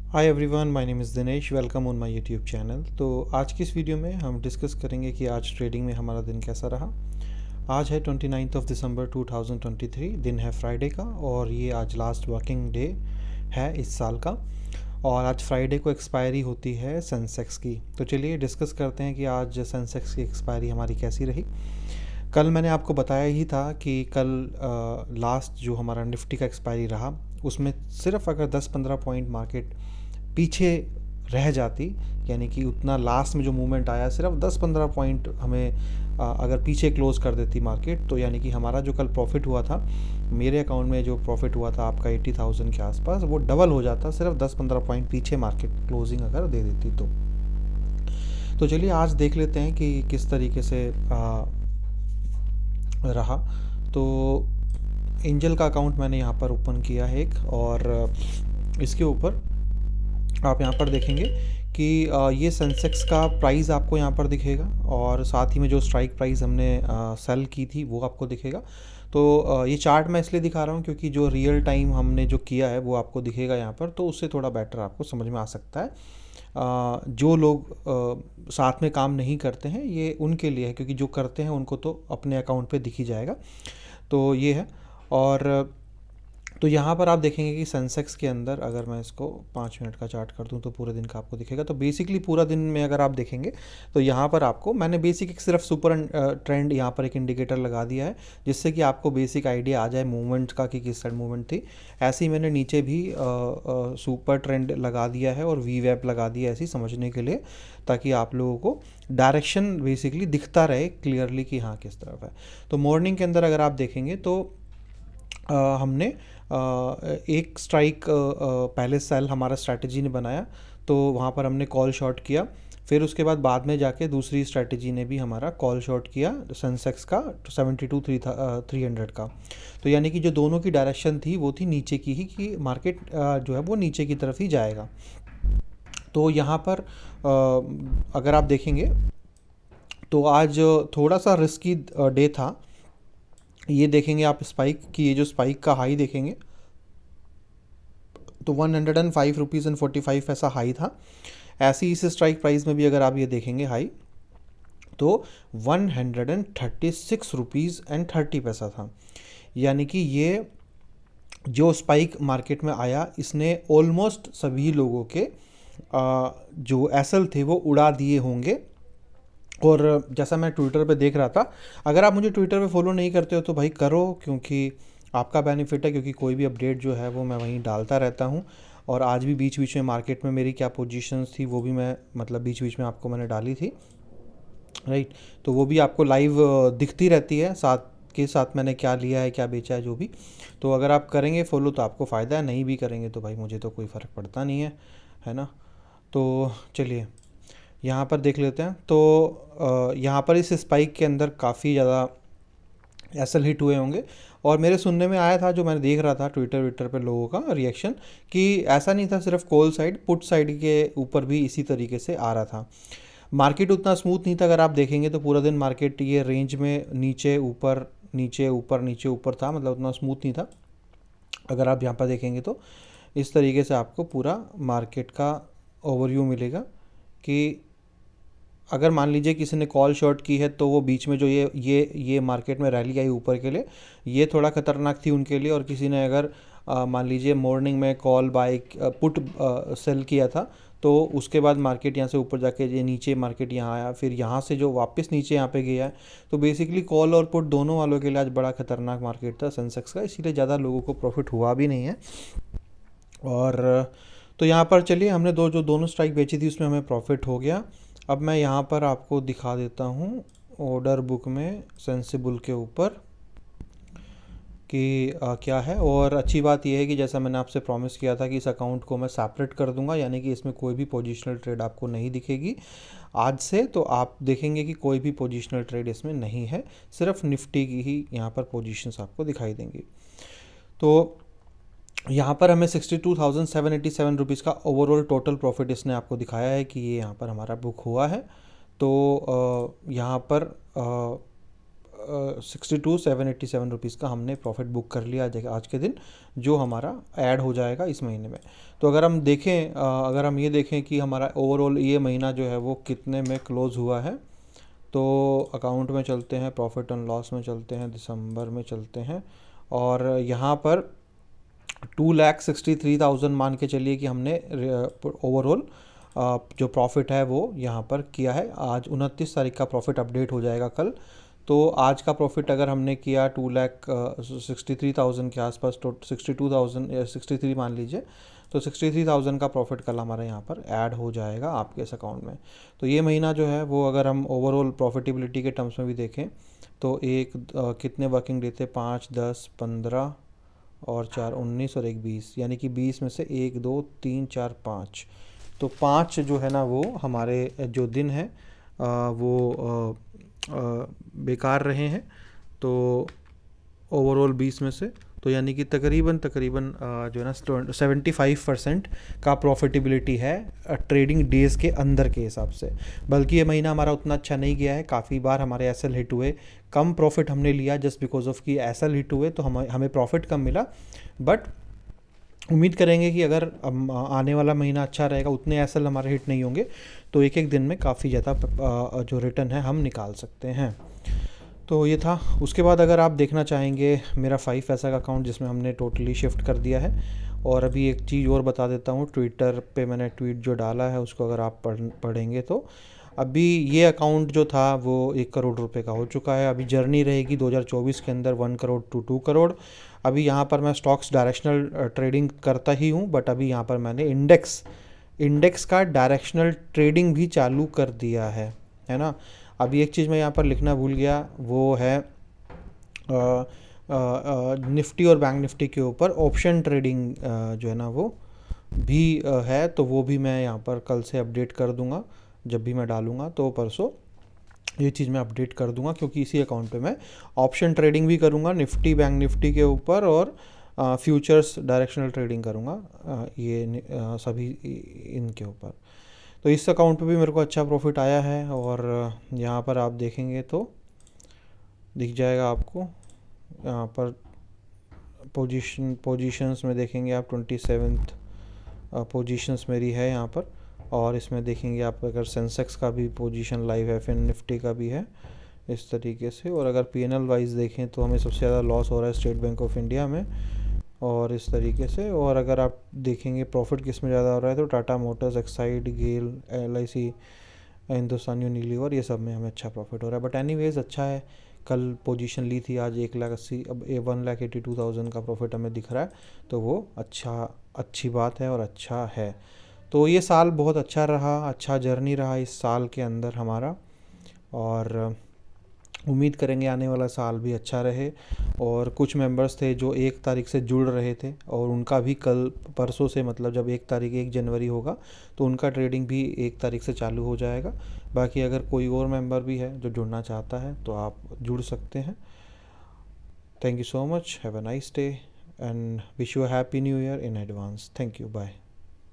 Hi everyone, my name is Dinesh. Welcome on my YouTube channel. तो आज की इस वीडियो में हम डिस्कस करेंगे कि आज ट्रेडिंग में हमारा दिन कैसा रहा। आज है 29 दिसंबर 2023, दिन है फ्राइडे का और ये आज लास्ट वर्किंग डे है इस साल का। और आज फ्राइडे को एक्सपायरी होती है सेंसेक्स की। तो चलिए डिस्कस करते हैं कि आज सेंसेक्स की एक्सपायरी हमारी कैसी रही। कल मैंने आपको बताया ही था कि कल लास्ट जो हमारा निफ्टी का एक्सपायरी रहा उसमें सिर्फ अगर 10-15 पॉइंट मार्केट पीछे रह जाती, यानी कि उतना लास्ट में जो मूवमेंट आया सिर्फ 10-15 पॉइंट हमें अगर पीछे क्लोज कर देती मार्केट, तो यानी कि हमारा जो कल प्रॉफिट हुआ था, मेरे अकाउंट में जो प्रॉफिट हुआ था आपका 80,000 के आसपास, वो डबल हो जाता सिर्फ 10-15 पॉइंट पीछे मार्केट क्लोजिंग अगर दे देती तो चलिए आज देख लेते हैं कि किस तरीके से रहा। तो एंजल का अकाउंट मैंने यहाँ पर ओपन किया है एक, और इसके ऊपर आप यहाँ पर देखेंगे कि ये सेंसेक्स का प्राइस आपको यहाँ पर दिखेगा और साथ ही में जो स्ट्राइक प्राइस हमने सेल की थी वो आपको दिखेगा। तो ये चार्ट मैं इसलिए दिखा रहा हूँ क्योंकि जो रियल टाइम हमने जो किया है वो आपको दिखेगा यहाँ पर, तो उससे थोड़ा बेटर आपको समझ में आ सकता है। जो लोग साथ में काम नहीं करते हैं ये उनके लिए है, क्योंकि जो करते हैं उनको तो अपने अकाउंट पे दिख ही जाएगा। तो ये है। और तो यहाँ पर आप देखेंगे कि सेंसेक्स के अंदर अगर मैं इसको 5 मिनट का चार्ट कर दूँ तो पूरे दिन का आपको दिखेगा। तो बेसिकली पूरा दिन में अगर आप देखेंगे तो यहाँ पर आपको मैंने बेसिक एक सिर्फ सुपर ट्रेंड यहाँ पर एक इंडिकेटर लगा दिया है, जिससे कि आपको बेसिक आइडिया आ जाए मूवमेंट का कि किस साइड मूवमेंट थी। ऐसे ही मैंने नीचे भी सुपर ट्रेंड लगा दिया है और वी वेब लगा दिया है ऐसे ही समझने के लिए, ताकि आप लोगों को डायरेक्शन बेसिकली दिखता रहे क्लियरली कि हाँ किस तरफ है। तो मॉर्निंग के अंदर अगर आप देखेंगे तो हमने एक स्ट्राइक पहले सेल हमारा स्ट्रैटेजी ने बनाया, तो वहाँ पर हमने कॉल शॉट किया। फिर उसके बाद में जाके दूसरी स्ट्रैटेजी ने भी हमारा कॉल शॉट किया सेंसेक्स का 72,300 का। तो यानी कि जो दोनों की डायरेक्शन थी वो थी नीचे की ही, कि मार्केट जो है वो नीचे की तरफ ही जाएगा। तो यहाँ पर अगर आप देखेंगे तो आज थोड़ा सा रिस्की डे था। ये देखेंगे आप स्पाइक की, ये जो स्पाइक का हाई देखेंगे तो 105 रुपीज़ एंड 45 पैसा हाई था। ऐसे ही इस स्ट्राइक प्राइस में भी अगर आप ये देखेंगे हाई तो 136 रुपीज़ एंड 30 पैसा था। यानी कि ये जो स्पाइक मार्केट में आया इसने ऑलमोस्ट सभी लोगों के जो एसएल थे वो उड़ा दिए होंगे। और जैसा मैं ट्विटर पे देख रहा था, अगर आप मुझे ट्विटर पे फॉलो नहीं करते हो तो भाई करो, क्योंकि आपका बेनिफिट है, क्योंकि कोई भी अपडेट जो है वो मैं वहीं डालता रहता हूँ। और आज भी बीच बीच में मार्केट में मेरी क्या पोजीशंस थी वो भी मैं मतलब बीच बीच में आपको मैंने डाली थी, राइट। तो वो भी आपको लाइव दिखती रहती है, साथ के साथ मैंने क्या लिया है क्या बेचा है जो भी। तो अगर आप करेंगे फॉलो तो आपको फ़ायदा है, नहीं भी करेंगे तो भाई मुझे तो कोई फ़र्क पड़ता नहीं है ना। तो चलिए यहाँ पर देख लेते हैं। तो यहाँ पर इस स्पाइक के अंदर काफ़ी ज़्यादा एसल हिट हुए होंगे। और मेरे सुनने में आया था, जो मैंने देख रहा था ट्विटर विटर पे लोगों का रिएक्शन, कि ऐसा नहीं था सिर्फ कॉल साइड, पुट साइड के ऊपर भी इसी तरीके से आ रहा था। मार्केट उतना स्मूथ नहीं था। अगर आप देखेंगे तो पूरा दिन मार्केट ये रेंज में नीचे ऊपर नीचे ऊपर नीचे ऊपर था, मतलब उतना स्मूथ नहीं था। अगर आप यहाँ पर देखेंगे तो इस तरीके से आपको पूरा मार्केट का ओवरव्यू मिलेगा कि अगर मान लीजिए किसी ने कॉल शॉर्ट की है तो वो बीच में जो ये मार्केट में रैली आई ऊपर के लिए, ये थोड़ा ख़तरनाक थी उनके लिए। और किसी ने अगर मान लीजिए मॉर्निंग में कॉल बाय पुट सेल किया था, तो उसके बाद मार्केट यहाँ से ऊपर जाके ये नीचे मार्केट यहाँ आया, फिर यहाँ से जो वापस नीचे यहाँ पे गया है। तो बेसिकली कॉल और पुट दोनों वालों के लिए आज बड़ा खतरनाक मार्केट था सेंसेक्स का, इसीलिए ज़्यादा लोगों को प्रॉफिट हुआ भी नहीं है। और तो यहाँ पर चलिए हमने जो दोनों स्ट्राइक बेची थी उसमें हमें प्रॉफिट हो गया। अब मैं यहाँ पर आपको दिखा देता हूँ ऑर्डर बुक में सेंसिबल के ऊपर कि क्या है। और अच्छी बात यह है कि जैसा मैंने आपसे प्रॉमिस किया था कि इस अकाउंट को मैं सेपरेट कर दूंगा, यानी कि इसमें कोई भी पोजीशनल ट्रेड आपको नहीं दिखेगी आज से। तो आप देखेंगे कि कोई भी पोजीशनल ट्रेड इसमें नहीं है, सिर्फ निफ्टी की ही यहाँ पर पोजीशंस आपको दिखाई देंगी। तो यहाँ पर हमें 62,787 रुपीज़ का ओवरऑल टोटल प्रॉफिट इसने आपको दिखाया है कि ये यहाँ पर हमारा बुक हुआ है। तो यहाँ पर ₹62,787 का हमने प्रॉफिट बुक कर लिया आज के दिन, जो हमारा ऐड हो जाएगा इस महीने में। तो अगर हम देखें, अगर हम ये देखें कि हमारा ओवरऑल ये महीना जो है वो कितने में क्लोज़ हुआ है, तो अकाउंट में चलते हैं, प्रॉफिट एंड लॉस में चलते हैं, दिसंबर में चलते हैं, और यहाँ पर 2,63,000 मान के चलिए कि हमने ओवरऑल जो प्रॉफिट है वो यहाँ पर किया है। आज 29 तारीख का प्रॉफिट अपडेट हो जाएगा कल। तो आज का प्रॉफिट अगर हमने किया 2,63,000 के आसपास, तो 62,000 या 63 मान लीजिए, तो 63,000 का प्रॉफिट कल हमारे यहाँ पर ऐड हो जाएगा आपके इस अकाउंट में। तो ये महीना जो है वो अगर हम ओवरऑल प्रॉफिटेबिलिटी के टर्म्स में भी देखें तो कितने वर्किंग डे थे, 5, 10, 15 और 4, 19 और 1, 20, यानी कि 20 में से 1, 2, 3, 4, 5, तो 5 जो है ना वो हमारे जो दिन हैं वो बेकार रहे हैं। तो ओवरऑल 20 में से, तो यानी कि तकरीबन जो है ना 75% का प्रॉफिटेबिलिटी है ट्रेडिंग डेज़ के अंदर के हिसाब से। बल्कि ये महीना हमारा उतना अच्छा नहीं गया है, काफ़ी बार हमारे एसएल हिट हुए, कम प्रॉफिट हमने लिया जस्ट बिकॉज ऑफ कि एसएल हिट हुए, तो हमें प्रॉफिट कम मिला। बट उम्मीद करेंगे कि अगर आने वाला महीना अच्छा रहेगा, उतने एसएल हमारे हिट नहीं होंगे, तो एक एक दिन में काफ़ी ज़्यादा जो रिटर्न है हम निकाल सकते हैं। तो ये था। उसके बाद अगर आप देखना चाहेंगे मेरा 5 पैसा का अकाउंट, जिसमें हमने टोटली शिफ्ट कर दिया है। और अभी एक चीज़ और बता देता हूँ, ट्विटर पे मैंने ट्वीट जो डाला है उसको अगर आप पढ़ेंगे तो अभी ये अकाउंट जो था वो 1 करोड़ रुपए का हो चुका है। अभी जर्नी रहेगी 2024 के अंदर 1 करोड़ टू 2 करोड़। अभी यहाँ पर मैं स्टॉक्स डायरेक्शनल ट्रेडिंग करता ही हूँ, बट अभी यहाँ पर मैंने इंडेक्स का डायरेक्शनल ट्रेडिंग भी चालू कर दिया है ना। अभी एक चीज़ मैं यहाँ पर लिखना भूल गया, वो है निफ्टी और बैंक निफ्टी के ऊपर ऑप्शन ट्रेडिंग जो है ना वो भी है, तो वो भी मैं यहाँ पर कल से अपडेट कर दूँगा। जब भी मैं डालूँगा तो परसों ये चीज़ मैं अपडेट कर दूँगा, क्योंकि इसी अकाउंट पे मैं ऑप्शन ट्रेडिंग भी करूँगा निफ्टी बैंक निफ्टी के ऊपर, और फ्यूचर्स डायरेक्शनल ट्रेडिंग करूँगा ये सभी इनके ऊपर। तो इस अकाउंट पे भी मेरे को अच्छा प्रॉफिट आया है, और यहाँ पर आप देखेंगे तो दिख जाएगा आपको। यहाँ पर पोजीशंस में देखेंगे आप 27th पोजीशंस मेरी है यहाँ पर, और इसमें देखेंगे आप अगर सेंसेक्स का भी पोजीशन लाइव है, फिर निफ्टी का भी है इस तरीके से। और अगर पीएनएल वाइज देखें तो हमें सबसे ज़्यादा लॉस हो रहा है स्टेट बैंक ऑफ इंडिया में, और इस तरीके से। और अगर आप देखेंगे प्रॉफिट किस में ज़्यादा हो रहा है, तो टाटा मोटर्स, एक्साइड, गेल, LIC, हिंदुस्तान यूनिलीवर, ये सब में हमें अच्छा प्रॉफिट हो रहा है। बट एनीवेज अच्छा है। कल पोजीशन ली थी, आज 1,80,000, अब 1,82,000 का प्रॉफिट हमें दिख रहा है, तो वो अच्छी बात है और अच्छा है। तो ये साल बहुत अच्छा रहा, अच्छा जर्नी रहा इस साल के अंदर हमारा, और उम्मीद करेंगे आने वाला साल भी अच्छा रहे। और कुछ मेंबर्स थे जो 1 तारीख से जुड़ रहे थे, और उनका भी कल परसों से, मतलब जब 1 जनवरी होगा तो उनका ट्रेडिंग भी 1 तारीख से चालू हो जाएगा। बाकी अगर कोई और मेंबर भी है जो जुड़ना चाहता है तो आप जुड़ सकते हैं। Thank you so much, have a nice day and wish you a happy new year in advance. Thank you, bye.